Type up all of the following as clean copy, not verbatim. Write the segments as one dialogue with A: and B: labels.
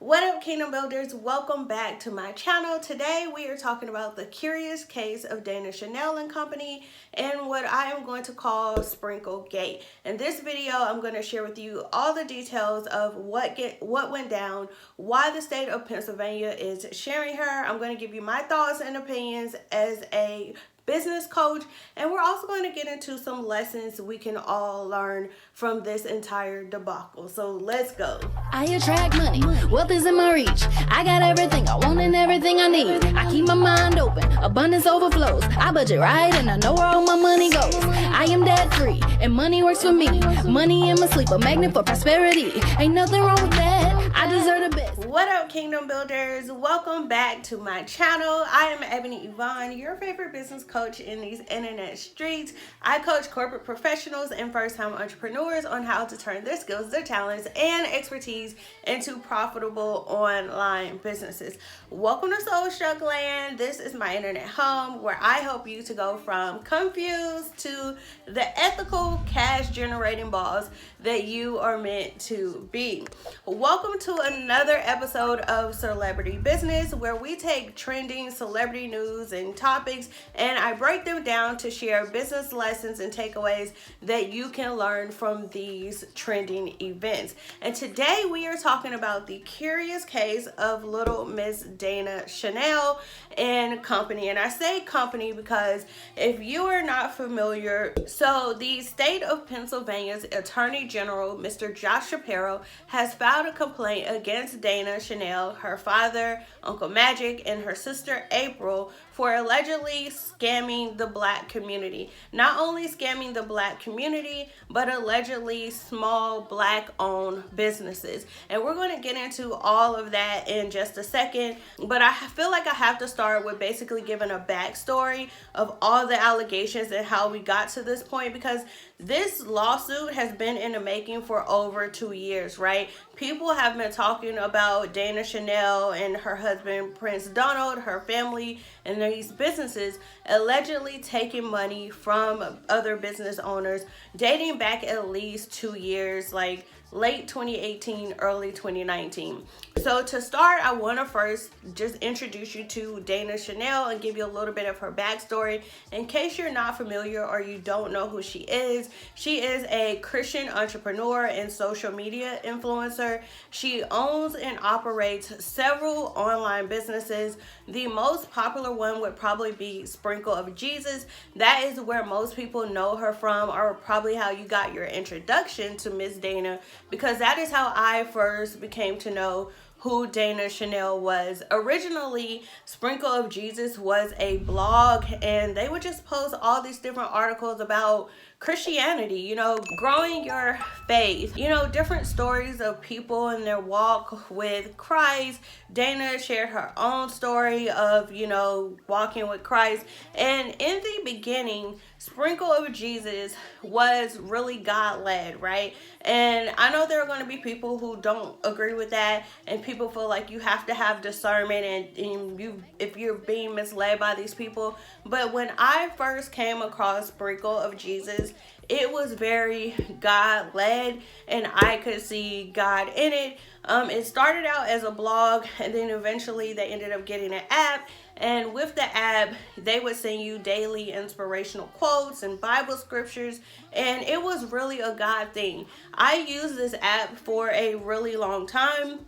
A: What up, Kingdom Builders? Welcome back to my channel. Today we are talking about the curious case of Dana Chanel and Company and what I am going to call SprinkleGate. In this video, I'm going to share with you all the details of what went down, why the state of Pennsylvania is sharing her. I'm going to give you my thoughts and opinions as a business coach, and we're also going to get into some lessons we can all learn from this entire debacle. So let's go.
B: I attract money, wealth is in my reach. I got everything I want and everything I need. I keep my mind open, abundance overflows. I budget right and I know where all my money goes. I am debt free and money works for me. Money in my sleep, a magnet for prosperity. Ain't nothing wrong with that, I deserve the best.
A: What up, Kingdom Builders? Welcome back to my channel. I am Ebony Evaughn, your favorite business coach in these internet streets. I coach corporate professionals and first-time entrepreneurs on how to turn their skills, their talents, and expertise into profitable online businesses. Welcome to Soul Struck Land. This is my internet home where I help you to go from confused to the ethical cash generating boss that you are meant to be. Welcome to another episode of Celebrity Business, where we take trending celebrity news and topics and I break them down to share business lessons and takeaways that you can learn from these trending events. And today we are talking about the curious case of little Miss Dana Chanel and Company. And I say company because if you are not familiar, so the state of Pennsylvania's Attorney General, Mr. Josh Shapiro, has filed a complaint against Dana Chanel, her father, Uncle Magic, and her sister April for allegedly scamming the Black community. Not only scamming the Black community, but allegedly small Black-owned businesses. And we're going to get into all of that in just a second, but I feel like I have to start with basically giving a backstory of all the allegations and how we got to this point, because this lawsuit has been in the making for over 2 years, right? People have been talking about Dana Chanel and her husband, Prince Donald, her family, and these businesses allegedly taking money from other business owners dating back at least 2 years, like late 2018, early 2019. So to start, I want to first just introduce you to Dana Chanel and give you a little bit of her backstory. In case you're not familiar or you don't know who she is a Christian entrepreneur and social media influencer. She owns and operates several online businesses. The most popular one would probably be Sprinkle of Jesus. That is where most people know her from, or probably how you got your introduction to Miss Dana, because that is how I first became to know who Dana Chanel was. Originally, Sprinkle of Jesus was a blog, and they would just post all these different articles about Christianity, you know, growing your faith, you know, different stories of people and their walk with Christ. Dana shared her own story of, you know, walking with Christ. And in the beginning, Sprinkle of Jesus was really God-led, right? And I know there are going to be people who don't agree with that, and people feel like you have to have discernment and if you're being misled by these people. But when I first came across Sprinkle of Jesus, it was very God-led, and I could see God in it. It started out as a blog, and then eventually they ended up getting an app. And with the app, they would send you daily inspirational quotes and Bible scriptures, and it was really a God thing. I used this app for a really long time,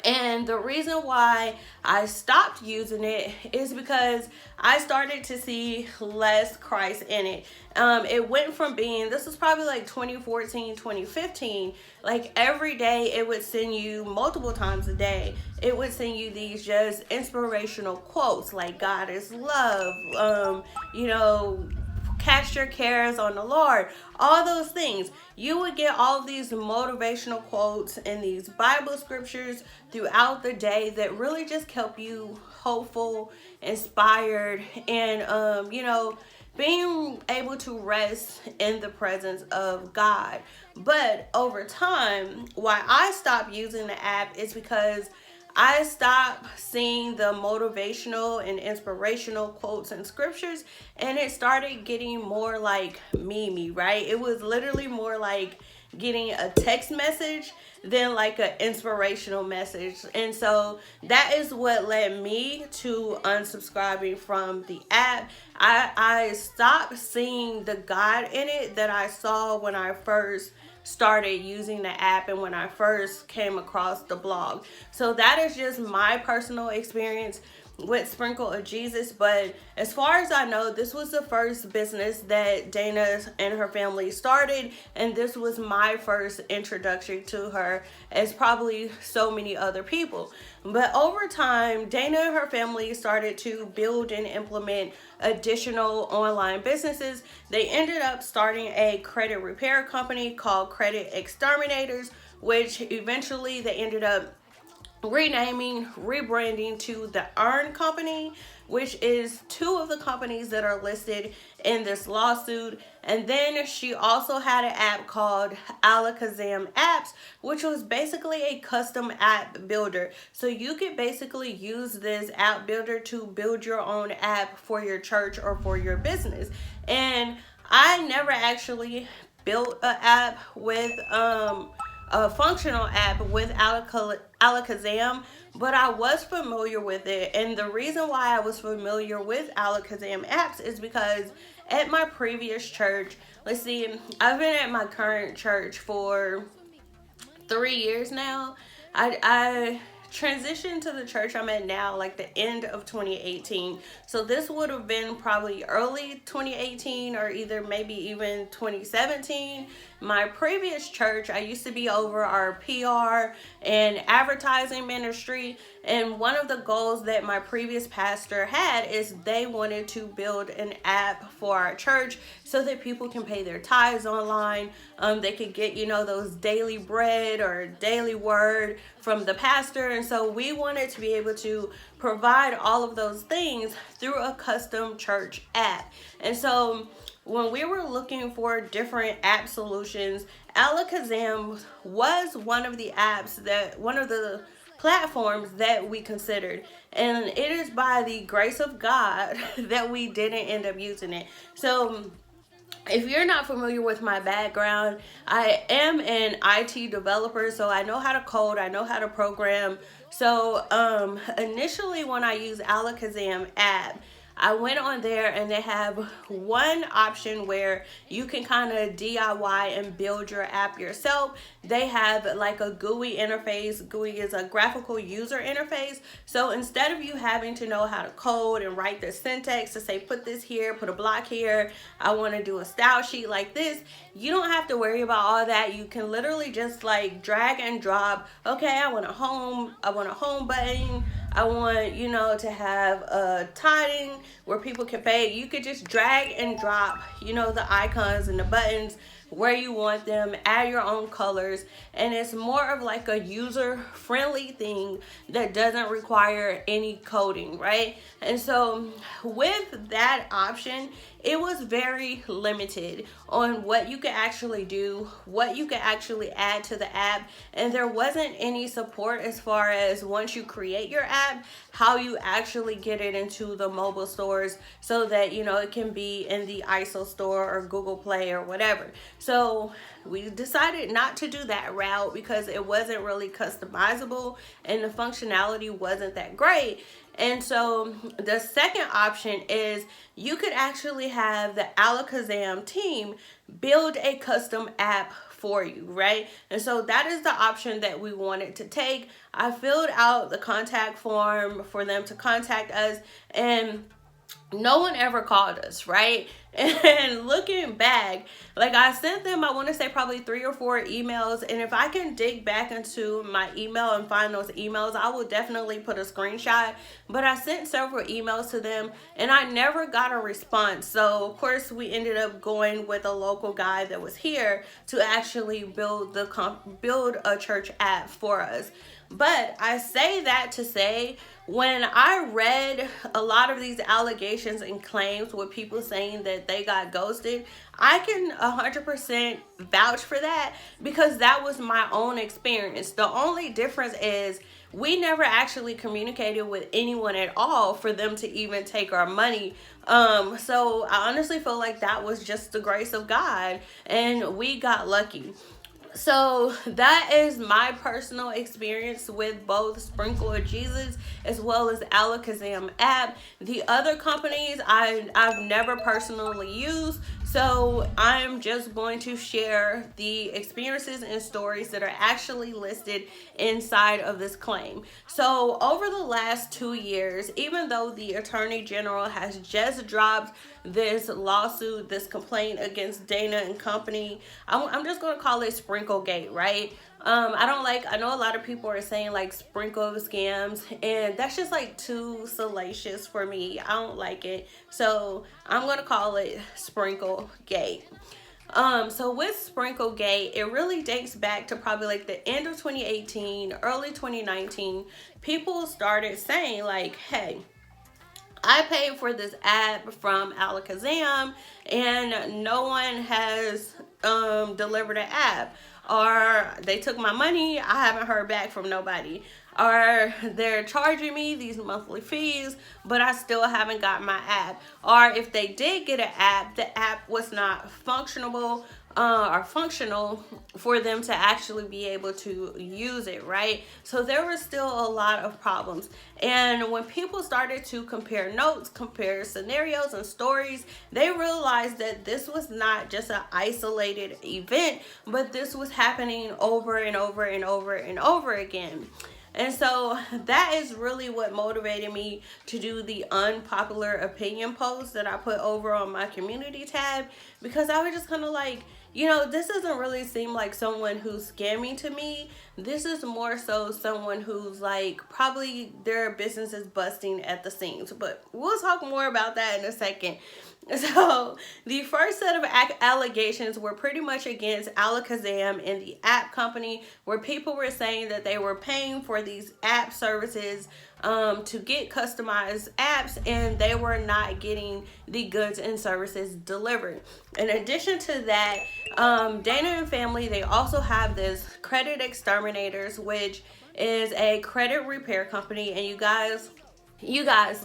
A: and the reason why I stopped using it is because I started to see less Christ in it. It went from being, this was probably like 2014, 2015, like every day it would send you multiple times a day. It would send you these just inspirational quotes like God is love, you know, cast your cares on the Lord, all those things. You would get all of these motivational quotes and these Bible scriptures throughout the day that really just kept you hopeful, inspired, and you know, being able to rest in the presence of God. But over time, why I stopped using the app is because I stopped seeing the motivational and inspirational quotes and scriptures, and it started getting more like meme, right? It was literally more like getting a text message than like an inspirational message. And so that is what led me to unsubscribing from the app. I stopped seeing the God in it that I saw when I first started using the app and when I first came across the blog. So that is just my personal experience with Sprinkle of Jesus. But as far as I know, this was the first business that Dana and her family started, and this was my first introduction to her, as probably so many other people. But over time, Dana and her family started to build and implement additional online businesses. They ended up starting a credit repair company called Credit Exterminators, which eventually they ended up rebranding to the Earn Company, which is two of the companies that are listed in this lawsuit. And then she also had an app called Alakazam Apps, which was basically a custom app builder. So you could basically use this app builder to build your own app for your church or for your business. And I never actually built an app with a functional app with Alakazam, but I was familiar with it. And the reason why I was familiar with Alakazam apps is because at my previous church, let's see, I've been at my current church for 3 years now. I transitioned to the church I'm at now like the end of 2018. So this would have been probably early 2018 or either maybe even 2017. My previous church, I used to be over our PR and advertising ministry, and one of the goals that my previous pastor had is they wanted to build an app for our church so that people can pay their tithes online. They could get, those daily bread or daily word from the pastor. And so we wanted to be able to provide all of those things through a custom church app. And so when we were looking for different app solutions, Alakazam was one of the platforms that we considered. And it is by the grace of God that we didn't end up using it. So if you're not familiar with my background, I am an IT developer, so I know how to code, I know how to program. So initially when I used Alakazam app, I went on there and they have one option where you can kind of DIY and build your app yourself. They have like a GUI interface. GUI is a graphical user interface. So instead of you having to know how to code and write the syntax to say, put this here, put a block here, I want to do a style sheet like this, you don't have to worry about all that. You can literally just like drag and drop. Okay, I want a home button. I want, to have a tithing where people can pay. You could just drag and drop, the icons and the buttons where you want them, add your own colors, and it's more of like a user-friendly thing that doesn't require any coding, right? And so with that option, it was very limited on what you could actually do, what you could actually add to the app, and there wasn't any support as far as once you create your app, how you actually get it into the mobile stores so that, it can be in the ISO store or Google Play or whatever. So we decided not to do that route because it wasn't really customizable and the functionality wasn't that great. And so the second option is you could actually have the Alakazam team build a custom app for you, right? And so that is the option that we wanted to take. I filled out the contact form for them to contact us, and no one ever called us, right? And looking back, like I sent them, I want to say probably 3 or 4 emails. And if I can dig back into my email and find those emails, I will definitely put a screenshot. But I sent several emails to them and I never got a response. So of course we ended up going with a local guy that was here to actually build a church app for us. But I say that to say, when I read a lot of these allegations and claims with people saying that they got ghosted, I can 100% vouch for that because that was my own experience. The only difference is we never actually communicated with anyone at all for them to even take our money. So I honestly feel like that was just the grace of God and we got lucky. So that is my personal experience with both Sprinkle of Jesus as well as Alakazam app. The other companies I've never personally used, so I'm just going to share the experiences and stories that are actually listed inside of this claim. So over the last 2 years, even though the Attorney General has just dropped this lawsuit, this complaint against Dana and Company, I'm just going to call it SprinkleGate, right? I know a lot of people are saying like sprinkle scams, and that's just like too salacious for me. I don't like it. So I'm going to call it SprinkleGate. So with SprinkleGate, it really dates back to probably like the end of 2018, early 2019. People started saying like, hey, I paid for this app from Alakazam and no one has delivered an app. Or they took my money, I haven't heard back from nobody. Or they're charging me these monthly fees, but I still haven't got my app. Or if they did get an app, the app was not functional for them to actually be able to use it, right? So there were still a lot of problems. And when people started to compare notes, compare scenarios and stories, they realized that this was not just an isolated event, but this was happening over and over and over and over again. And so that is really what motivated me to do the unpopular opinion post that I put over on my community tab, because I was just kind of like, this doesn't really seem like someone who's scamming to me. This is more so someone who's like, probably their business is busting at the seams. But we'll talk more about that in a second. So the first set of allegations were pretty much against Alakazam and the app company, where people were saying that they were paying for these app services to get customized apps, and they were not getting the goods and services delivered. In addition to that, Dana and family, they also have this Credit Exterminators, which is a credit repair company. And you guys,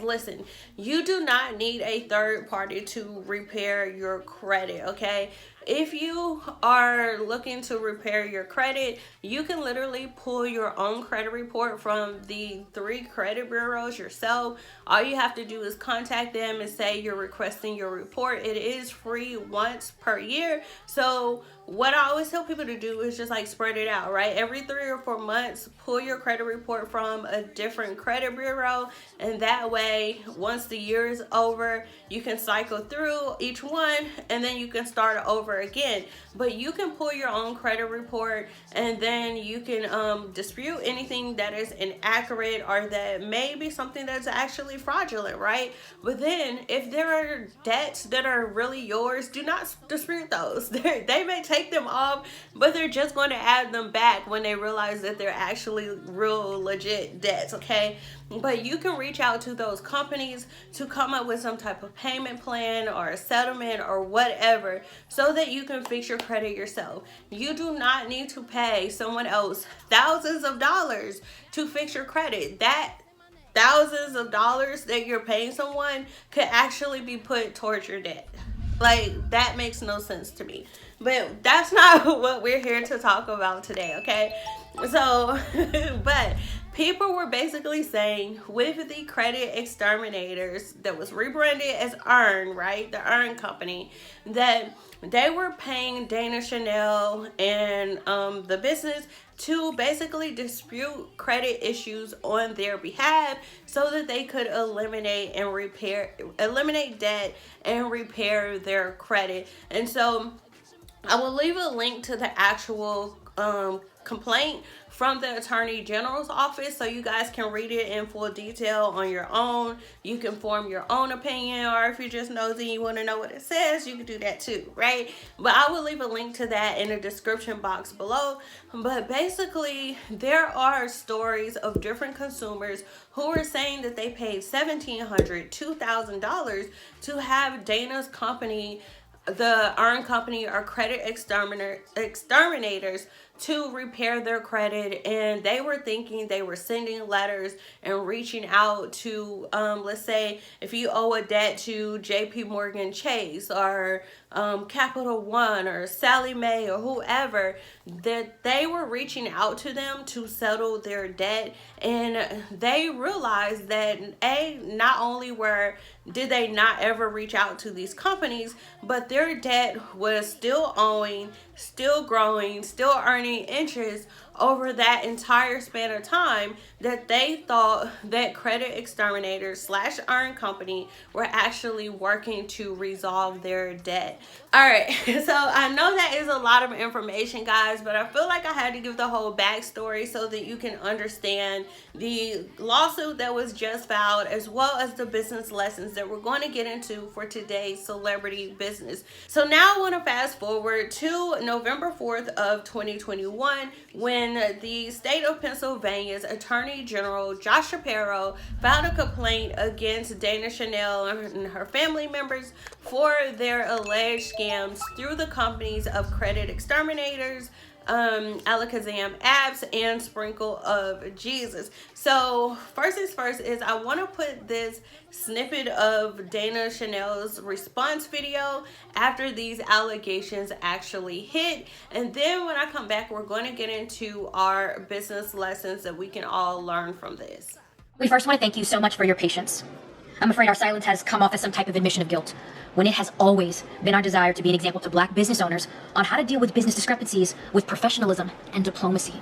A: listen, you do not need a third party to repair your credit, okay? If you are looking to repair your credit, you can literally pull your own credit report from the 3 credit bureaus yourself. All you have to do is contact them and say you're requesting your report. It is free once per year. So what I always tell people to do is just like spread it out, right? Every 3 or 4 months, pull your credit report from a different credit bureau. And that way, once the year is over, you can cycle through each one and then you can start over again. But you can pull your own credit report, and then you can dispute anything that is inaccurate or that may be something that's actually fraudulent, right? But then if there are debts that are really yours, do not dispute those. They may take them off, but they're just going to add them back when they realize that they're actually real legit debts, okay? But you can reach out to those companies to come up with some type of payment plan or a settlement or whatever, so that you can fix your credit yourself. You do not need to pay someone else thousands of dollars to fix your credit. That thousands of dollars that you're paying someone could actually be put towards your debt. Like, that makes no sense to me. But that's not what we're here to talk about today, okay? So, but people were basically saying with the Credit Exterminators that was rebranded as Earn, right? The Earn company, that they were paying Dana Chanel and the business to basically dispute credit issues on their behalf, so that they could eliminate debt and repair their credit. And so I will leave a link to the actual complaint from the Attorney General's office, so you guys can read it in full detail on your own. You can form your own opinion, or if you're just nosy, you want to know what it says, you can do that too, right? But I will leave a link to that in the description box below. But basically, there are stories of different consumers who are saying that they paid $1,700, $2,000 to have Dana's company, the Earn company, or Credit Exterminators, to repair their credit, and they were thinking they were sending letters and reaching out to, let's say if you owe a debt to JP Morgan Chase or Capital One or Sally Mae or whoever, that they were reaching out to them to settle their debt. And they realized that not only did they not ever reach out to these companies, but their debt was still owing, still growing, still earning interest over that entire span of time, that they thought that credit exterminators / earn company were actually working to resolve their debt. All right, so I know that is a lot of information, guys, but I feel like I had to give the whole backstory so that you can understand the lawsuit that was just filed, as well as the business lessons that we're going to get into for today's celebrity business. So now I want to fast forward to November 4th of 2021, when the state of Pennsylvania's Attorney General Josh Shapiro filed a complaint against Dana Chanel and her family members for their alleged scams through the companies of Credit Exterminators, Alakazam Apps, and Sprinkle of Jesus. So first things first is I want to put this snippet of Dana Chanel's response video after these allegations actually hit, and then when I come back, we're going to get into our business lessons that we can all learn from this.
C: We first want to thank you so much for your patience. I'm afraid our silence has come off as some type of admission of guilt, when it has always been our desire to be an example to Black business owners on how to deal with business discrepancies with professionalism and diplomacy.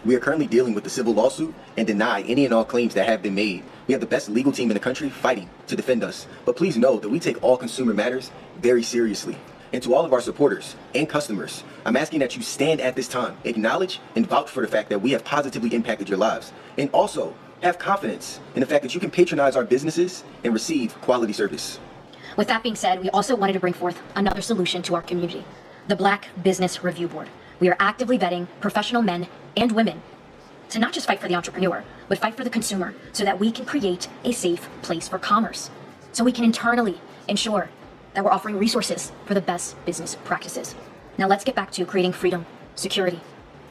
D: We are currently dealing with the civil lawsuit and deny any and all claims that have been made. We have the best legal team in the country fighting to defend us. But please know that we take all consumer matters very seriously. And to all of our supporters and customers, I'm asking that you stand at this time, acknowledge and vouch for the fact that we have positively impacted your lives. And also have confidence in the fact that you can patronize our businesses and receive quality service.
C: With that being said, we also wanted to bring forth another solution to our community, the Black Business Review Board. We are actively vetting professional men and women to not just fight for the entrepreneur, but fight for the consumer, so that we can create a safe place for commerce, so we can internally ensure that we're offering resources for the best business practices. Now let's get back to creating freedom, security,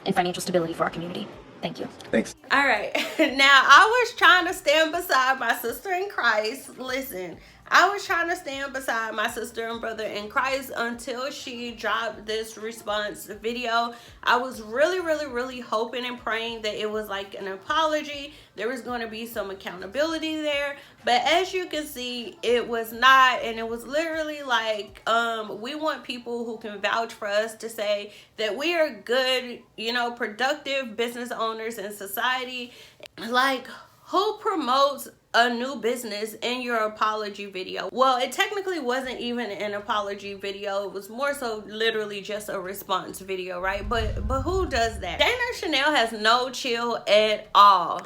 C: and financial stability for our community. Thank you.
D: Thanks.
A: All right. Now, I was trying to stand beside my sister in Christ. Listen, I was trying to stand beside my sister and brother in Christ until she dropped this response video. I was really hoping and praying that it was like an apology. There was going to be some accountability there. But as you can see, it was not. And it was literally like, we want people who can vouch for us to say that we are good, productive business owners in society. Like, who promotes a new business in your apology video? Well, it technically wasn't even an apology video. It was more so literally just a response video, right? But who does that? Dana Chanel has no chill at all.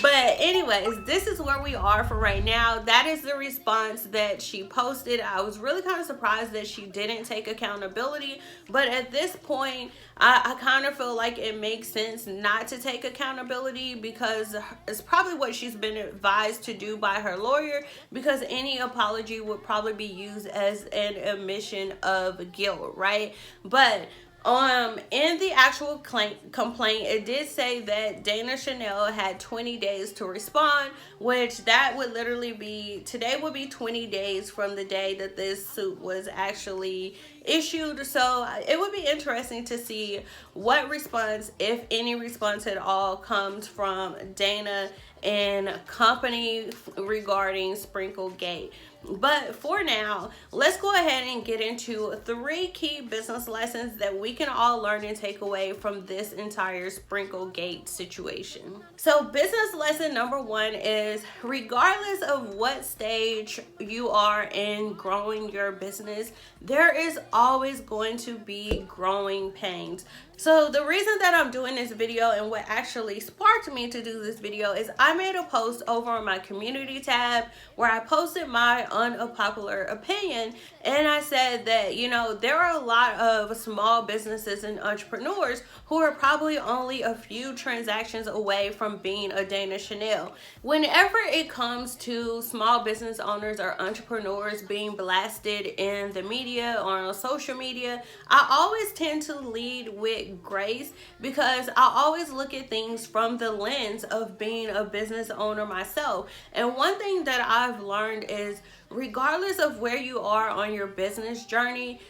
A: But anyways, this is where we are for right now. That is the response that she posted. I was really kind of surprised that she didn't take accountability, but at this point, I kind of feel like it makes sense not to take accountability, because it's probably what she's been advised to do by her lawyer, because any apology would probably be used as an admission of guilt, right? But in the actual complaint, it did say that Dana Chanel had 20 days to respond, which that would literally be, today would be 20 days from the day that this suit was actually issued. So it would be interesting to see what response, if any response at all, comes from Dana and company regarding SprinkleGate. But for now, let's go ahead and get into 3 key business lessons that we can all learn and take away from this entire SprinkleGate situation. So business lesson number 1 is, regardless of what stage you are in growing your business, there is always going to be growing pains. So the reason that I'm doing this video, and what actually sparked me to do this video, is I made a post over on my community tab where I posted my unpopular opinion, and I said that, there are a lot of small businesses and entrepreneurs who are probably only a few transactions away from being a Dana Chanel. Whenever it comes to small business owners or entrepreneurs being blasted in the media or on social media, I always tend to lead with with grace, because I always look at things from the lens of being a business owner myself. And one thing that I've learned is, regardless of where you are on your business journey,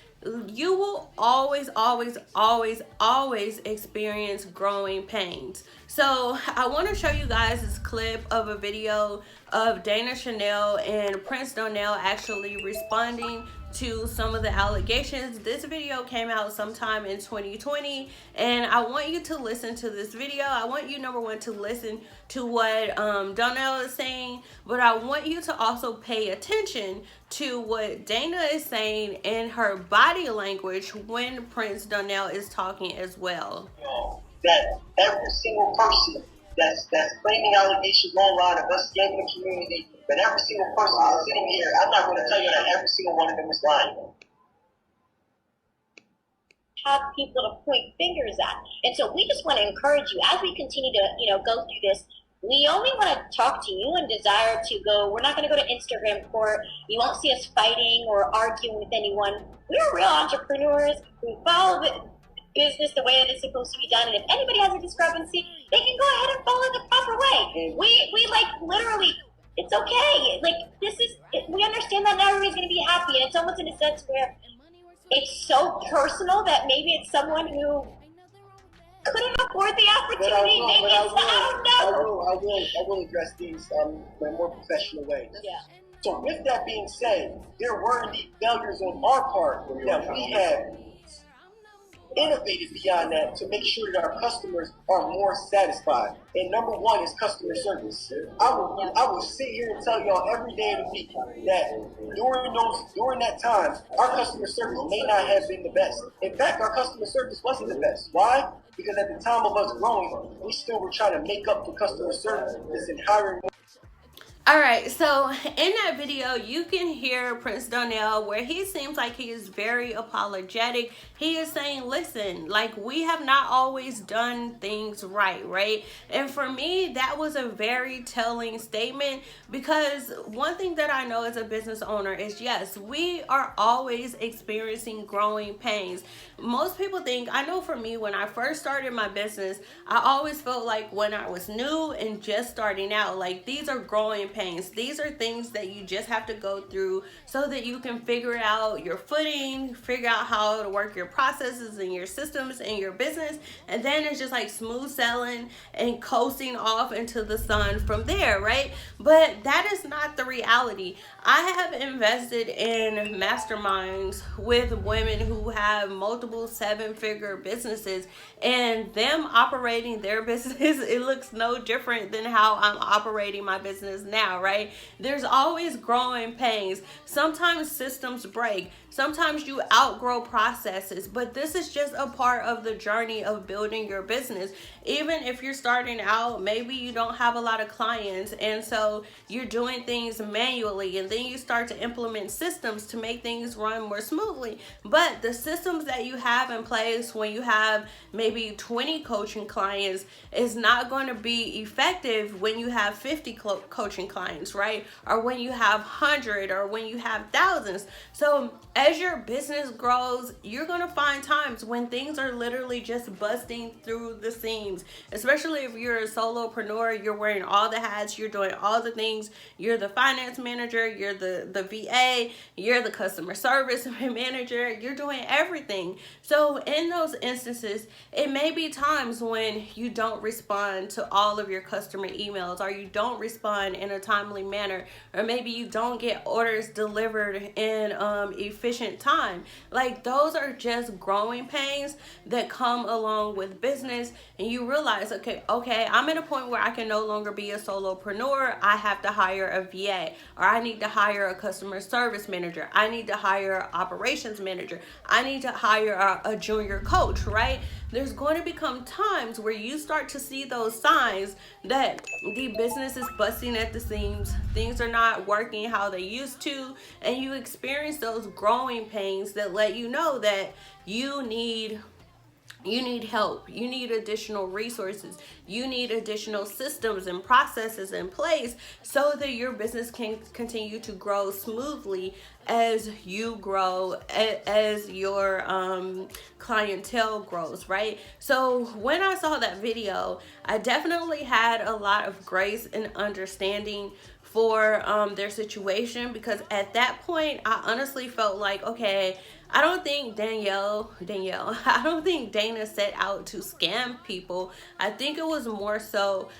A: you will always experience growing pains. So I want to show you guys this clip of a video of Dana Chanel and Prince Donnell actually responding to some of the allegations. This video came out sometime in 2020, and I want you to listen to this video. I want you, number one, to listen to what Donnell is saying, but I want you to also pay attention to what Dana is saying in her body language when Prince Donnell is talking as well.
E: That every single person that's claiming allegations online of us scamming the community, but every single person that's sitting here, I'm not going to tell you that every single one of them is lying.
F: Have people to point fingers at. And so we just want to encourage you as we continue to, go through this. We only want to talk to you and desire to go. We're not going to go to Instagram court. You won't see us fighting or arguing with anyone. We're real entrepreneurs who follow the business the way that it's supposed to be done. And if anybody has a discrepancy, they can go ahead and follow the proper way. We like literally, it's okay. Like we understand that not everybody's going to be happy. And it's almost in a sense where it's so personal that maybe it's someone who couldn't afford the opportunity. I
E: will address these in a more professional way.
F: Yeah.
E: So with that being said, there were indeed failures on our part that we have innovated beyond that to make sure that our customers are more satisfied. And number one is customer service. I will sit here and tell y'all every day of the week that during that time, our customer service may not have been the best. In fact, our customer service wasn't the best. Why? Because at the time of us growing, we still were trying to make up for customer service and hiring more.
A: All right, so in that video, you can hear Prince Donnell where he seems like he is very apologetic. He is saying, listen, like, we have not always done things right? And for me, that was a very telling statement, because one thing that I know as a business owner is, yes, we are always experiencing growing pains. Most people think, I know for me, when I first started my business, I always felt like when I was new and just starting out, like, these are growing pains. These are things that you just have to go through so that you can figure out your footing, figure out how to work your processes and your systems and your business, and then it's just like smooth sailing and coasting off into the sun from there, right? But that is not the reality. I have invested in masterminds with women who have multiple seven-figure businesses, and them operating their business, it looks no different than how I'm operating my business now, right? There's always growing pains. Sometimes systems break. Sometimes you outgrow processes, but this is just a part of the journey of building your business. Even if you're starting out, maybe you don't have a lot of clients, and so you're doing things manually, and then you start to implement systems to make things run more smoothly. But the systems that you have in place when you have maybe 20 coaching clients is not going to be effective when you have 50 coaching clients, right? Or when you have 100, or when you have thousands. So as your business grows, you're going to find times when things are literally just busting through the seams, especially if you're a solopreneur. You're wearing all the hats, you're doing all the things. You're the finance manager, you're the VA, you're the customer service manager, you're doing everything. So in those instances, it may be times when you don't respond to all of your customer emails, or you don't respond in a timely manner, or maybe you don't get orders delivered in efficient time. Like, those are just growing pains that come along with business, and you realize, okay, I'm at a point where I can no longer be a solopreneur. I have to hire a VA, or I need to hire a customer service manager. I need to hire an operations manager. I need to hire a junior coach, right? There's going to become times where you start to see those signs that the business is busting at the seams, things are not working how they used to, and you experience those growing pains that let you know that you need you need help, you need additional resources, you need additional systems and processes in place so that your business can continue to grow smoothly as you grow, as your clientele grows, right? So when I saw that video, I definitely had a lot of grace and understanding for their situation, because at that point I honestly felt like, okay, I don't think I don't think Dana set out to scam people. I think it was more so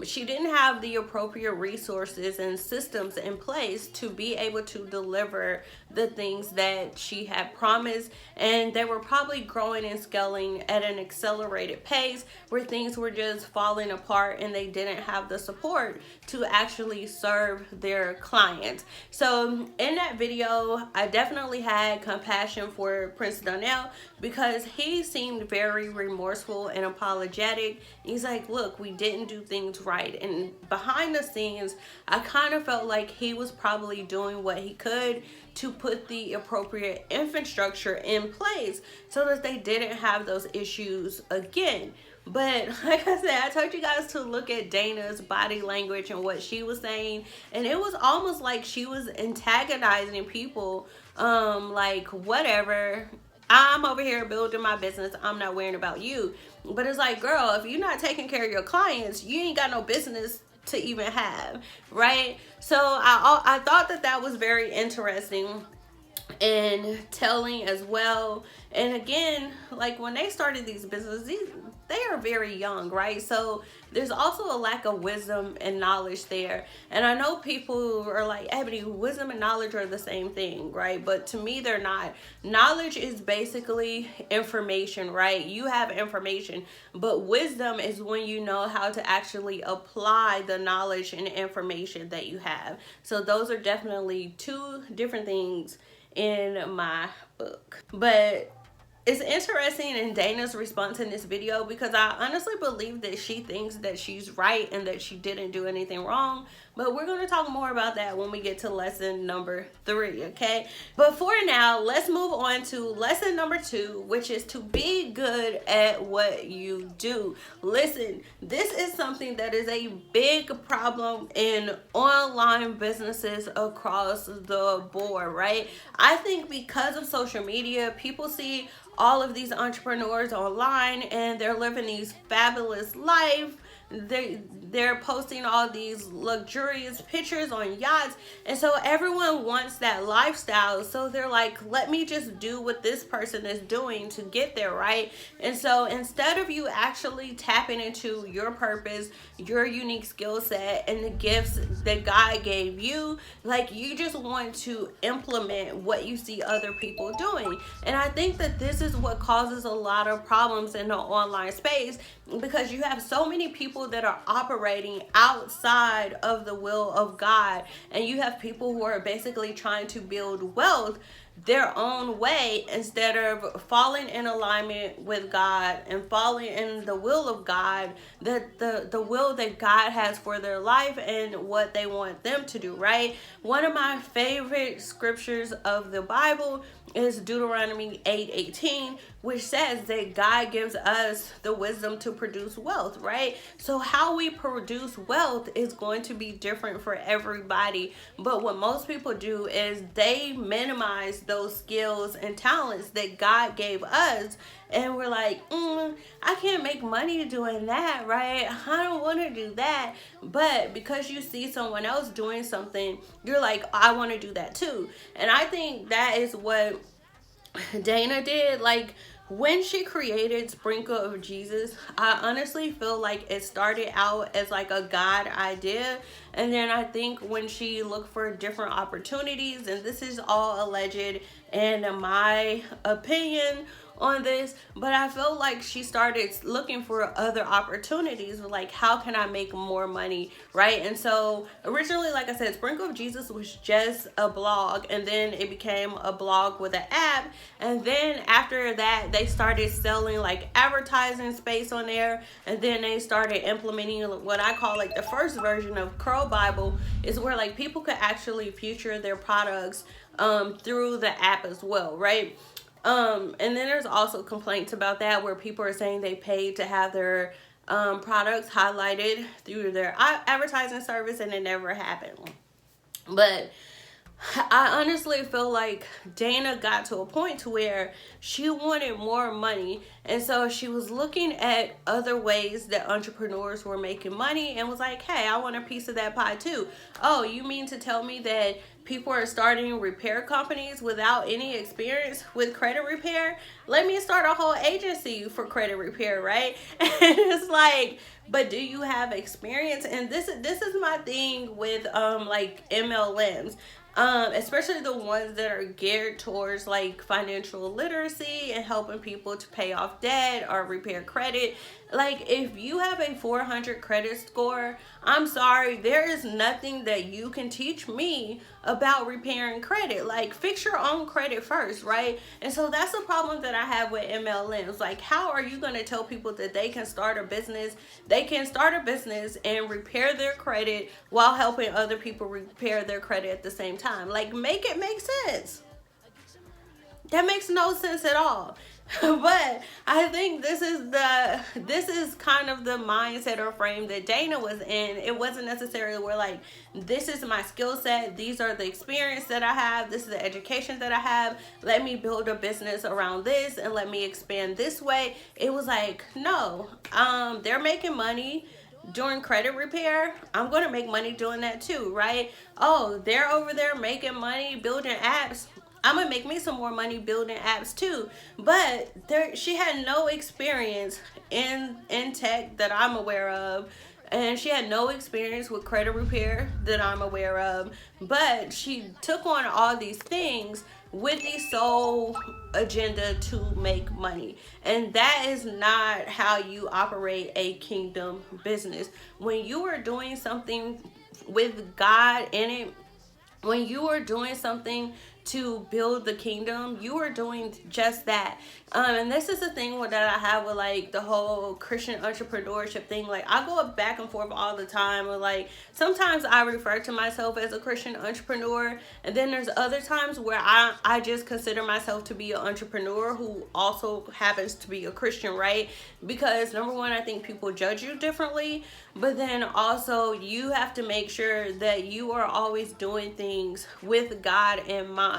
A: she didn't have the appropriate resources and systems in place to be able to deliver the things that she had promised, and they were probably growing and scaling at an accelerated pace where things were just falling apart and they didn't have the support to actually serve their clients. So in that video, I definitely had compassion for Prince Donnell, because he seemed very remorseful and apologetic. He's like, look, we didn't do things right. And behind the scenes, I kind of felt like he was probably doing what he could to put the appropriate infrastructure in place so that they didn't have those issues again. But like I said, I told you guys to look at Dana's body language and what she was saying, and it was almost like she was antagonizing people, like, whatever, I'm over here building my business, I'm not worrying about you. But it's like, girl, if you're not taking care of your clients, you ain't got no business to even have, right? So I thought that was very interesting and telling as well. And again, like, when they started these businesses, they are very young, right? So there's also a lack of wisdom and knowledge there. And I know people are like, Ebony, wisdom and knowledge are the same thing, right? But to me, they're not. Knowledge is basically information, right? You have information, but wisdom is when you know how to actually apply the knowledge and information that you have. So those are definitely two different things in my book. But it's interesting in Dana's response in this video, because I honestly believe that she thinks that she's right and that she didn't do anything wrong. But we're going to talk more about that when we get to lesson number 3, okay? But for now, let's move on to lesson number 2, which is to be good at what you do. Listen, this is something that is a big problem in online businesses across the board, right? I think because of social media, people see all of these entrepreneurs online and they're living these fabulous life. They're posting all these luxurious pictures on yachts, and so everyone wants that lifestyle. So they're like, let me just do what this person is doing to get there, right? And so instead of you actually tapping into your purpose, your unique skill set, and the gifts that God gave you, like, you just want to implement what you see other people doing. And I think that this is what causes a lot of problems in the online space, because you have so many people that are operating outside of the will of God, and you have people who are basically trying to build wealth their own way instead of falling in alignment with God and falling in the will of God, that the will that God has for their life and what they want them to do, right? One of my favorite scriptures of the Bible is Deuteronomy 8:18, which says that God gives us the wisdom to produce wealth, right? So how we produce wealth is going to be different for everybody. But what most people do is they minimize those skills and talents that God gave us. And we're like, I can't make money doing that, right? I don't want to do that. But because you see someone else doing something, you're like, I want to do that too. And I think that is what Dana did. Like, when she created Sprinkle of Jesus, I honestly feel like it started out as like a God idea. And then I think when she looked for different opportunities, and this is all alleged in my opinion on this, but I feel like she started looking for other opportunities, like, how can I make more money, right? And so originally, like I said, Sprinkle of Jesus was just a blog, and then it became a blog with an app, and then after that they started selling like advertising space on there, and then they started implementing what I call like the first version of Curl Bible, is where like people could actually feature their products through the app as well, right? And then there's also complaints about that where people are saying they paid to have their products highlighted through their advertising service and it never happened. But I honestly feel like Dana got to a point to where she wanted more money, and so she was looking at other ways that entrepreneurs were making money and was like, hey, I want a piece of that pie too. Oh, you mean to tell me that people are starting repair companies without any experience with credit repair? Let me start a whole agency for credit repair, right? And it's like, but do you have experience? And this is my thing with like MLMs. Especially the ones that are geared towards like financial literacy and helping people to pay off debt or repair credit. Like, if you have a 400 credit score, I'm sorry, there is nothing that you can teach me about repairing credit. Like, fix your own credit first, right? And so that's the problem that I have with MLMs. Like, how are you going to tell people that they can start a business? They can start a business and repair their credit while helping other people repair their credit at the same time. Like, make it make sense. That makes no sense at all. But I think this is kind of the mindset or frame that Dana was in. It wasn't necessarily where like, this is my skill set, these are the experience that I have, this is the education that I have, let me build a business around this and let me expand this way. It was like, no, they're making money doing credit repair, I'm gonna make money doing that too, right? Oh, they're over there making money building apps, I'm gonna make me some more money building apps too. But she had no experience in tech that I'm aware of, and she had no experience with credit repair that I'm aware of. But she took on all these things with the sole agenda to make money, and that is not how you operate a kingdom business. When you are doing something with God in it, when you are doing something to build the kingdom, you are doing just that. And this is the thing that I have with like the whole Christian entrepreneurship thing. Like, I go back and forth all the time with like, sometimes I refer to myself as a Christian entrepreneur, and then there's other times where I just consider myself to be an entrepreneur who also happens to be a Christian, right? Because number one, I think people judge you differently, but then also you have to make sure that you are always doing things with God in mind.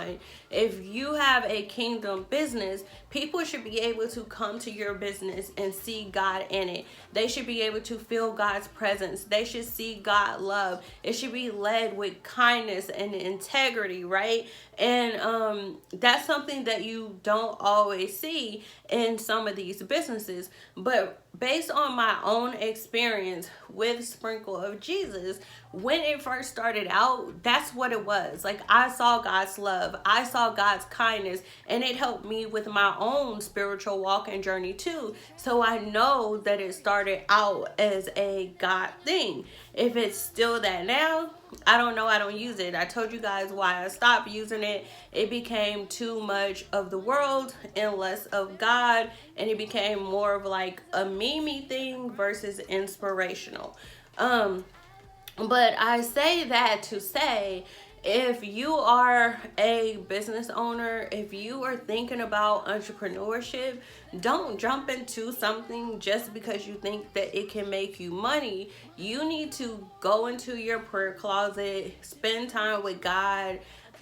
A: If you have a kingdom business, people should be able to come to your business and see God in it. They should be able to feel God's presence. They should see God love. It should be led with kindness and integrity, right? And that's something that you don't always see in some of these businesses. But based on my own experience with Sprinkle of Jesus, when it first started out, that's what it was. Like, I saw God's love, I saw God's kindness, and it helped me with my own spiritual walk and journey too. So I know that it started out as a God thing. If it's still that now, I don't know. I don't use it. I told you guys why I stopped using it. It became too much of the world and less of God, and it became more of like a meme thing versus inspirational. But I say that to say, if you are a business owner, if you are thinking about entrepreneurship, don't jump into something just because you think that it can make you money. You need to go into your prayer closet, spend time with God,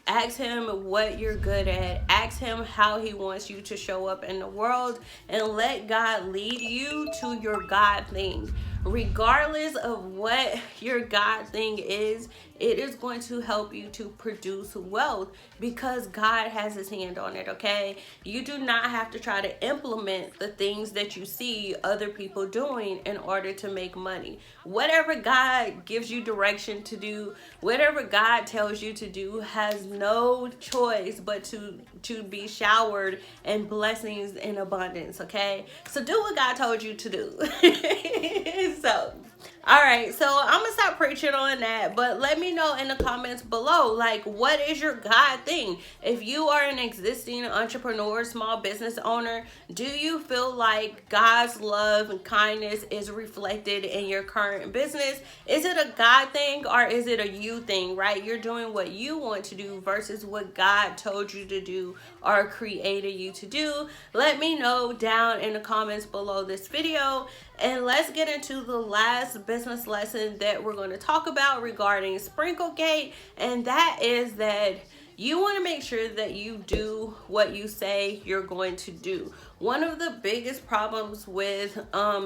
A: ask him what you're good at, ask him how he wants you to show up in the world, and let God lead you to your God thing. Regardless of what your God thing is, it is going to help you to produce wealth because God has his hand on it, okay? You do not have to try to implement the things that you see other people doing in order to make money. Whatever God gives you direction to do, whatever God tells you to do, has no choice but to be showered in blessings in abundance, okay? So do what God told you to do. So All right, so I'm gonna stop preaching on that, but let me know in the comments below, like, what is your God thing? If you are an existing entrepreneur, small business owner, do you feel like God's love and kindness is reflected in your current business? Is it a God thing or is it a you thing, right? You're doing what you want to do versus what God told you to do or created you to do. Let me know down in the comments below this video. And let's get into the last business lesson that we're going to talk about regarding SprinkleGate. And that is that you want to make sure that you do what you say you're going to do. One of the biggest problems with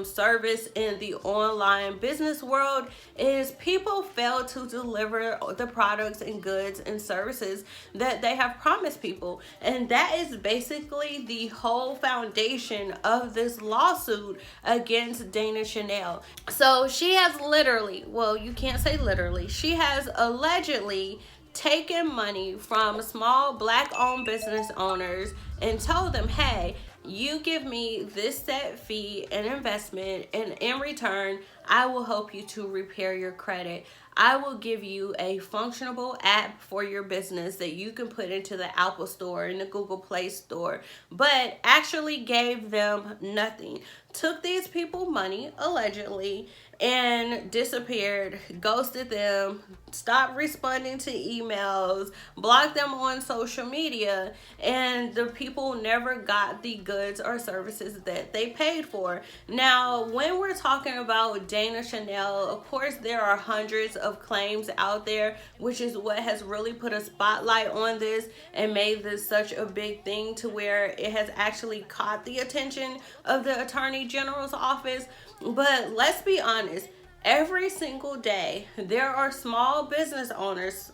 A: service in the online business world is people fail to deliver the products and goods and services that they have promised people. And that is basically the whole foundation of this lawsuit against Dana Chanel. So she has literally, well, you can't say literally, she has allegedly taken money from small black owned business owners and told them, hey, you give me this set fee and investment, and in return I will help you to repair your credit. I will give you a functionable app for your business that you can put into the Apple Store and the Google Play Store, but actually gave them nothing. Took these people money, allegedly, and disappeared, ghosted them, stopped responding to emails, blocked them on social media, and the people never got the goods or services that they paid for. Now, when we're talking about Dana Chanel, of course, there are hundreds of claims out there, which is what has really put a spotlight on this and made this such a big thing to where it has actually caught the attention of the Attorney General's office. But let's be honest, every single day there are small business owners,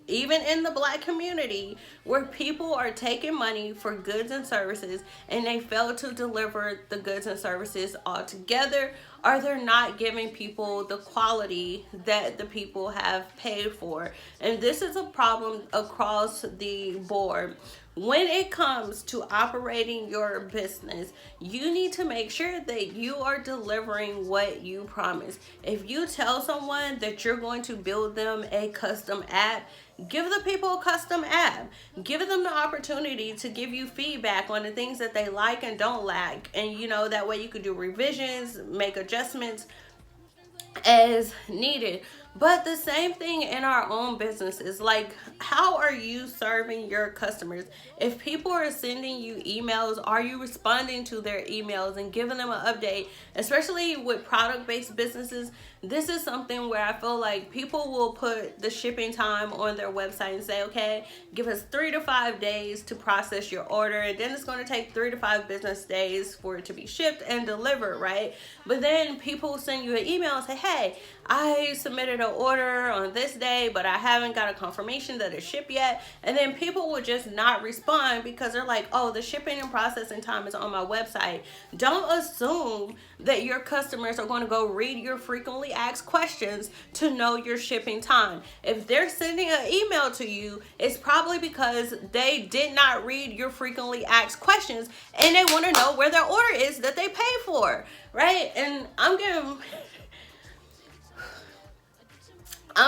A: even in the black community, where people are taking money for goods and services and they fail to deliver the goods and services altogether, or they're not giving people the quality that the people have paid for. And this is a problem across the board. When it comes to operating your business, you need to make sure that you are delivering what you promise. If you tell someone that you're going to build them a custom app, give the people a custom app. Give them the opportunity to give you feedback on the things that they like and don't like. And you know, that way you could do revisions, make adjustments as needed. But the same thing in our own businesses. Like, how are you serving your customers? If people are sending you emails, are you responding to their emails and giving them an update? Especially with product-based businesses, this is something where I feel like people will put the shipping time on their website and say, okay, give us 3 to 5 days to process your order, and then it's going to take 3 to 5 business days for it to be shipped and delivered, right? But then people send you an email and say, hey, I submitted an order on this day, but I haven't got a confirmation that it's shipped yet. And then people will just not respond because they're like, oh, the shipping and processing time is on my website. Don't assume that your customers are going to go read your frequently asked questions to know your shipping time. If they're sending an email to you, it's probably because they did not read your frequently asked questions and they want to know where their order is that they paid for, right? And I'm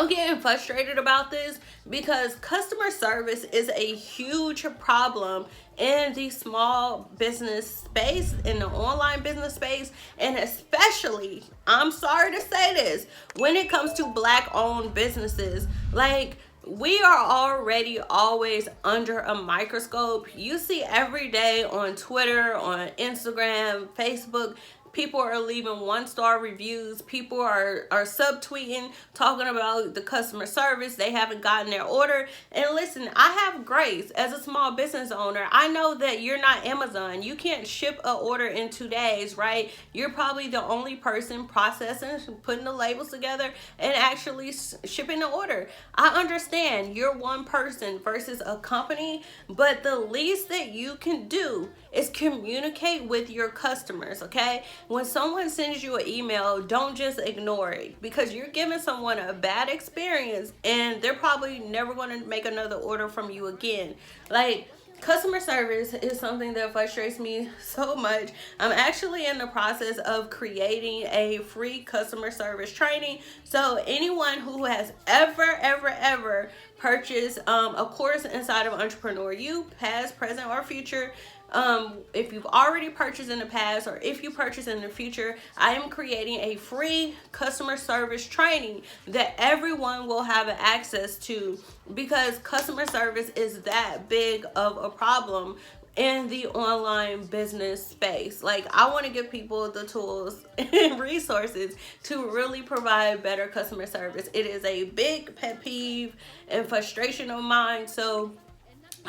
A: getting frustrated about this because customer service is a huge problem in the small business space, in the online business space, and especially, I'm sorry to say this, when it comes to black owned businesses. Like, we are already always under a microscope. You see every day on Twitter, on Instagram, Facebook, people are leaving 1-star reviews. People are subtweeting, talking about the customer service. They haven't gotten their order. And listen, I have grace as a small business owner. I know that you're not Amazon. You can't ship an order in 2 days, right? You're probably the only person processing, putting the labels together, and actually shipping the order. I understand you're one person versus a company, but the least that you can do is communicate with your customers, okay? When someone sends you an email, don't just ignore it, because you're giving someone a bad experience and they're probably never going to make another order from you again. Like, customer service is something that frustrates me so much. I'm actually in the process of creating a free customer service training. So anyone who has ever purchased a course inside of Entrepreneur You, past, present, or future, if you've already purchased in the past or if you purchase in the future, I am creating a free customer service training that everyone will have access to, because customer service is that big of a problem in the online business space. Like, I want to give people the tools and resources to really provide better customer service. It is a big pet peeve and frustration of mine. So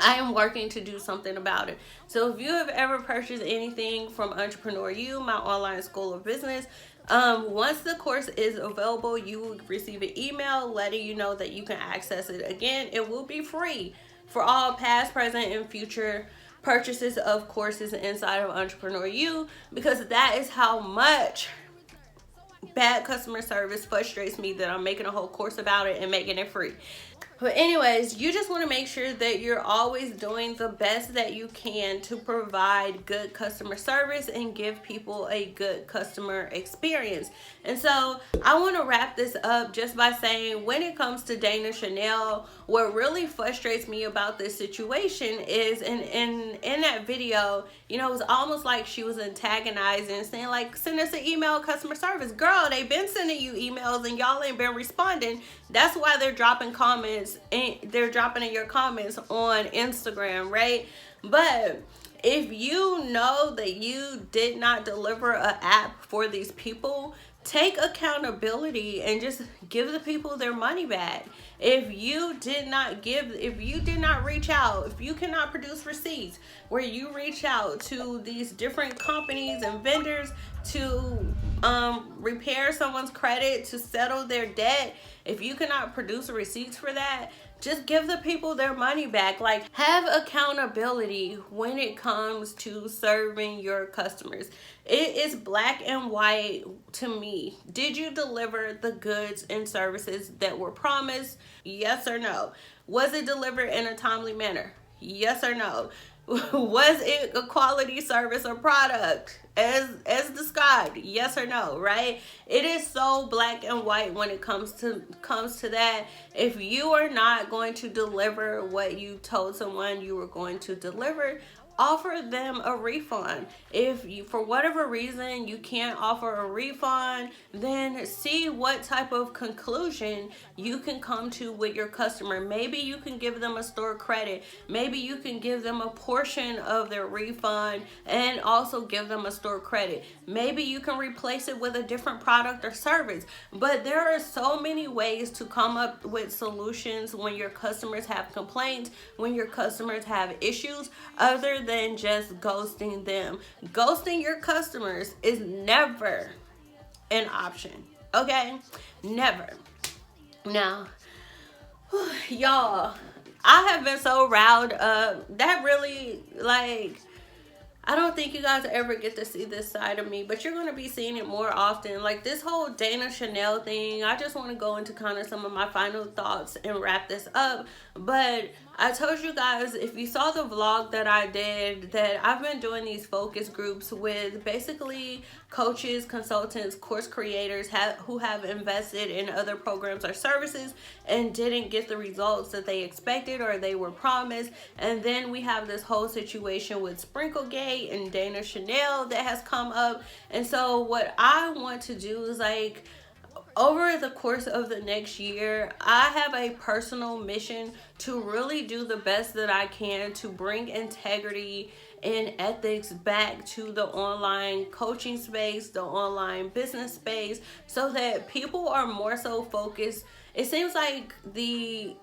A: I am working to do something about it. So if you have ever purchased anything from Entrepreneur You, my online school of business, once the course is available, you will receive an email letting you know that you can access it. Again, it will be free for all past, present, and future purchases of courses inside of Entrepreneur You, because that is how much bad customer service frustrates me that I'm making a whole course about it and making it free. But anyways, you just want to make sure that you're always doing the best that you can to provide good customer service and give people a good customer experience. And so I want to wrap this up just by saying, when it comes to Dana Chanel, what really frustrates me about this situation is in that video, you know, it was almost like she was antagonizing, saying like, send us an email, customer service. Girl, they've been sending you emails and y'all ain't been responding. That's why they're dropping comments, and they're dropping in your comments on Instagram, right? But if you know that you did not deliver an app for these people, take accountability and just give the people their money back. If you did not reach out, if you cannot produce receipts where you reach out to these different companies and vendors to repair someone's credit, to settle their debt, if you cannot produce receipts for that, just give the people their money back. Like, have accountability when it comes to serving your customers. It is black and white to me. Did you deliver the goods and services that were promised? Yes or no? Was it delivered in a timely manner? Yes or no? Was it a quality service or product as described? Yes or no, right? It is so black and white when it comes to that. If you are not going to deliver what you told someone you were going to deliver, offer them a refund. If you, for whatever reason, you can't offer a refund, then see what type of conclusion you can come to with your customer. Maybe you can give them a store credit. Maybe you can give them a portion of their refund and also give them a store credit. Maybe you can replace it with a different product or service. But there are so many ways to come up with solutions when your customers have complaints, when your customers have issues, other than just ghosting them. Ghosting your customers is never an option, okay? Never. Now, y'all, I have been so riled up. That really, like, I don't think you guys ever get to see this side of me, but you're going to be seeing it more often. Like, this whole Dana Chanel thing, I just want to go into kind of some of my final thoughts and wrap this up. But I told you guys, if you saw the vlog that I did, that I've been doing these focus groups with basically coaches, consultants, course creators who have invested in other programs or services and didn't get the results that they expected or they were promised. And then we have this whole situation with SprinkleGate and Dana Chanel that has come up. And so what I want to do is, like, over the course of the next year, I have a personal mission to really do the best that I can to bring integrity and ethics back to the online coaching space, the online business space, so that people are more so focused. It seems like the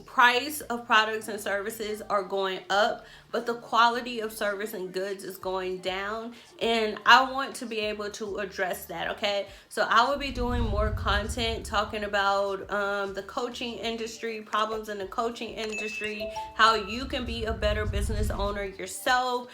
A: price of products and services are going up, but the quality of service and goods is going down. And I want to be able to address that, okay? So I will be doing more content talking about the coaching industry, problems in the coaching industry, how you can be a better business owner yourself. yourself,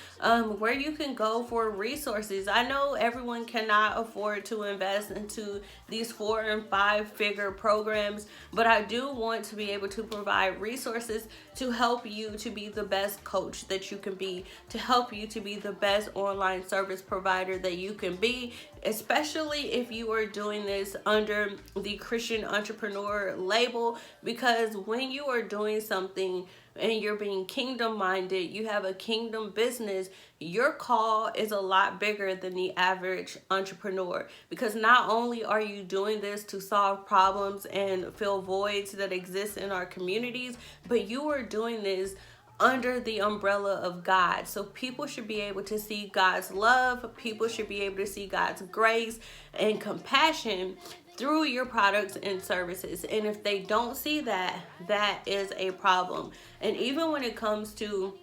A: where you can go for resources. I know everyone cannot afford to invest into these 4 and 5 figure programs, but I do want to be able to provide resources to help you to be the best coach that you can be, to help you to be the best online service provider that you can be, especially if you are doing this under the Christian entrepreneur label, because when you are doing something and you're being kingdom minded, you have a kingdom business, your call is a lot bigger than the average entrepreneur, because not only are you doing this to solve problems and fill voids that exist in our communities, but you are doing this under the umbrella of God. So people should be able to see God's love. People should be able to see God's grace and compassion through your products and services. And if they don't see that, that is a problem. And even when it comes to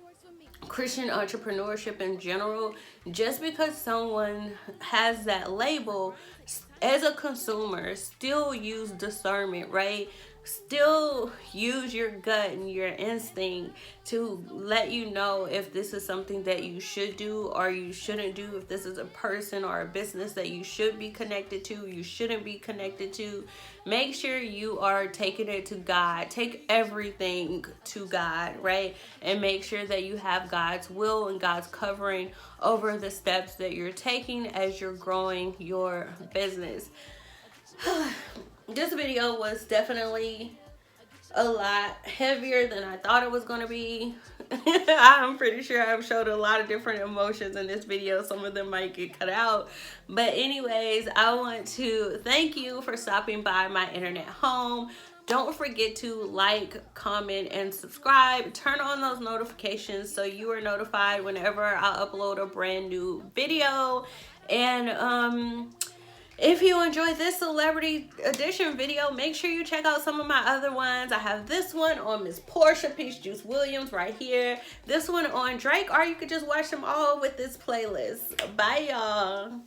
A: Christian entrepreneurship in general, just because someone has that label, as a consumer, still use discernment, right? Still use your gut and your instinct to let you know if this is something that you should do or you shouldn't do, if this is a person or a business that you should be connected to, you shouldn't be connected to. Make sure you are taking it to God. Take everything to God, right? And make sure that you have God's will and God's covering over the steps that you're taking as you're growing your business. This video was definitely a lot heavier than I thought it was going to be. I'm pretty sure I've showed a lot of different emotions in this video. Some of them might get cut out. But anyways, I want to thank you for stopping by my internet home. Don't forget to like, comment, and subscribe. Turn on those notifications so you are notified whenever I upload a brand new video. And if you enjoyed this celebrity edition video, make sure you check out some of my other ones. I have this one on Miss Portia Peach Juice Williams right here. This one on Drake, or you could just watch them all with this playlist. Bye, y'all.